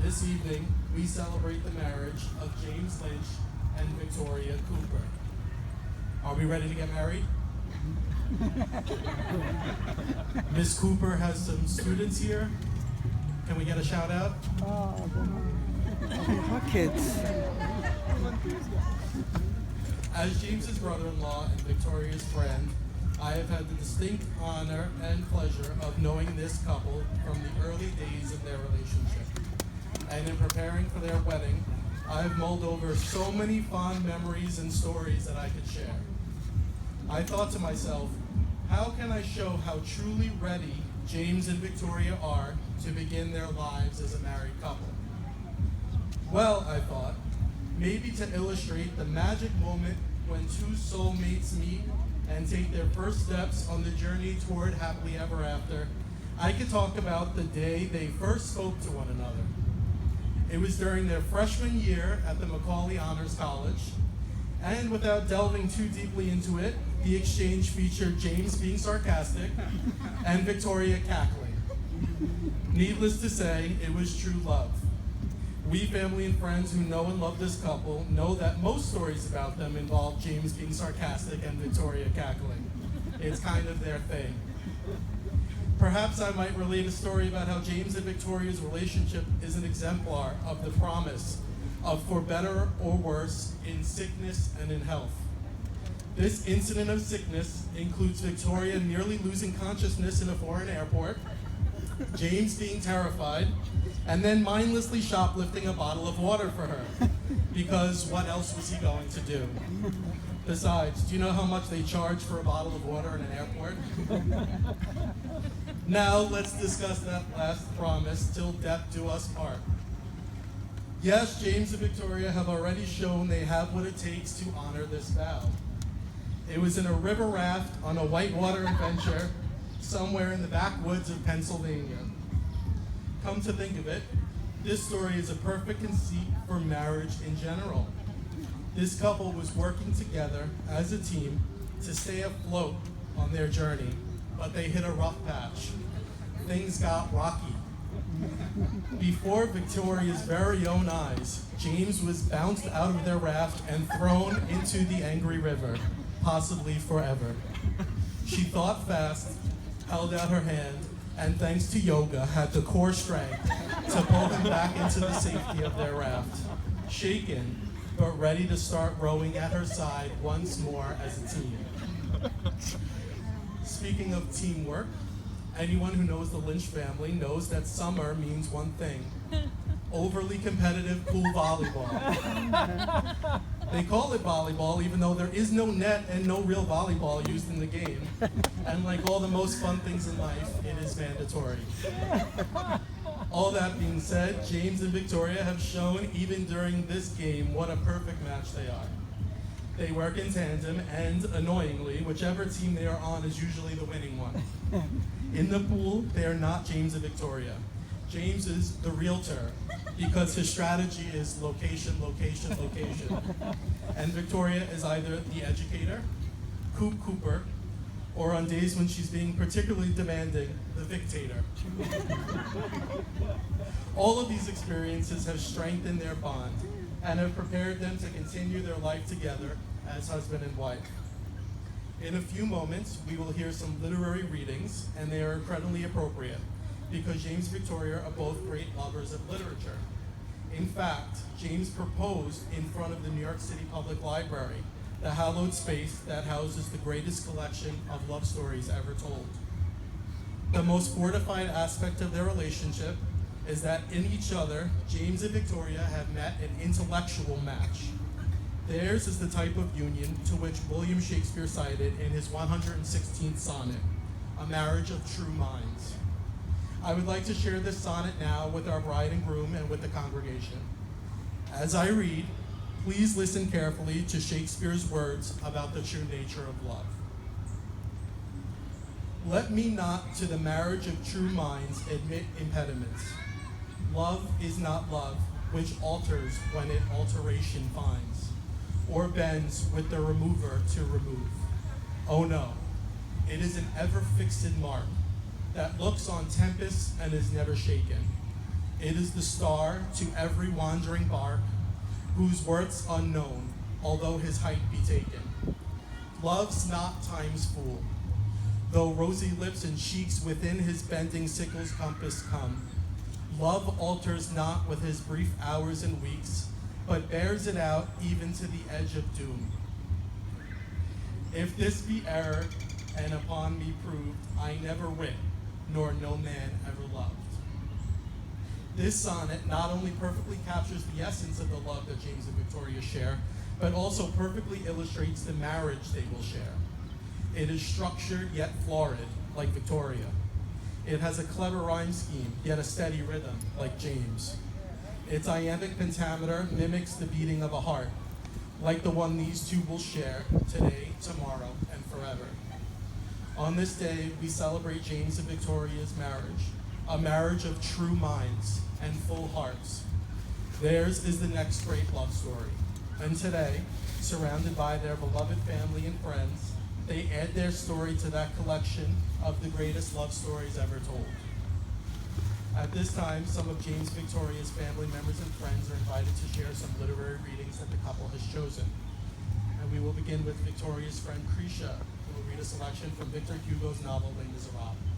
This evening, we celebrate the marriage of James Lynch and Victoria Cooper. Are we ready to get married? Miss Cooper has some students here. Can we get a shout out? Kids. As James's brother-in-law and Victoria's friend, I have had the distinct honor and pleasure of knowing this couple from the early days of their relationship. And in preparing for their wedding, I have mulled over so many fond memories and stories that I could share. I thought to myself, how can I show how truly ready James and Victoria are to begin their lives as a married couple? Well, I thought, maybe to illustrate the magic moment when two soulmates meet and take their first steps on the journey toward happily ever after, I could talk about the day they first spoke to one another. It was during their freshman year at the Macaulay Honors College, and without delving too deeply into it, the exchange featured James being sarcastic and Victoria cackling. Needless to say, it was true love. We family and friends who know and love this couple know that most stories about them involve James being sarcastic and Victoria cackling. It's kind of their thing. Perhaps I might relate a story about how James and Victoria's relationship is an exemplar of the promise of for better or worse in sickness and in health. This incident of sickness includes Victoria nearly losing consciousness in a foreign airport, James being terrified, and then mindlessly shoplifting a bottle of water for her, because what else was he going to do? Besides, do you know how much they charge for a bottle of water in an airport? Now let's discuss that last promise, till death do us part. Yes, James and Victoria have already shown they have what it takes to honor this vow. It was in a river raft on a whitewater adventure somewhere in the backwoods of Pennsylvania. Come to think of it, this story is a perfect conceit for marriage in general. This couple was working together as a team to stay afloat on their journey, but they hit a rough patch. Things got rocky. Before Victoria's very own eyes, James was bounced out of their raft and thrown into the angry river, possibly forever. She thought fast, held out her hand, and thanks to yoga, had the core strength to pull them back into the safety of their raft. Shaken, but ready to start rowing at her side once more as a team. Speaking of teamwork, anyone who knows the Lynch family knows that summer means one thing: overly competitive pool volleyball. They call it volleyball even though there is no net and no real volleyball used in the game. And like all the most fun things in life, it is mandatory. All that being said, James and Victoria have shown even during this game what a perfect match they are. They work in tandem and, annoyingly, whichever team they are on is usually the winning one. In the pool, they are not James and Victoria. James is the realtor because his strategy is location, location, location. And Victoria is either the educator, Coop Cooper, or on days when she's being particularly demanding, the Victator. All of these experiences have strengthened their bond and have prepared them to continue their life together as husband and wife. In a few moments, we will hear some literary readings, and they are incredibly appropriate because James and Victoria are both great lovers of literature. In fact, James proposed in front of the New York City Public Library, the hallowed space that houses the greatest collection of love stories ever told. The most fortified aspect of their relationship is that in each other, James and Victoria have met an intellectual match. Theirs is the type of union to which William Shakespeare cited in his 116th sonnet, a marriage of true minds. I would like to share this sonnet now with our bride and groom and with the congregation. As I read, please listen carefully to Shakespeare's words about the true nature of love. Let me not to the marriage of true minds admit impediments. Love is not love, which alters when it alteration finds, or bends with the remover to remove. Oh no, it is an ever-fixed mark that looks on tempests and is never shaken. It is the star to every wandering bark, whose worth's unknown, although his height be taken. Love's not time's fool, though rosy lips and cheeks within his bending sickle's compass come. Love alters not with his brief hours and weeks, but bears it out even to the edge of doom. If this be error, and upon me proved, I never wit, nor no man ever loved. This sonnet not only perfectly captures the essence of the love that James and Victoria share, but also perfectly illustrates the marriage they will share. It is structured yet florid, like Victoria. It has a clever rhyme scheme, yet a steady rhythm, like James. Its iambic pentameter mimics the beating of a heart, like the one these two will share today, tomorrow, and forever. On this day, we celebrate James and Victoria's marriage, a marriage of true minds and full hearts. Theirs is the next great love story. And today, surrounded by their beloved family and friends, they add their story to that collection of the greatest love stories ever told. At this time, some of James and Victoria's family members and friends are invited to share some literary readings that the couple has chosen. And we will begin with Victoria's friend Krisha, who will read a selection from Victor Hugo's novel, Les Miserables.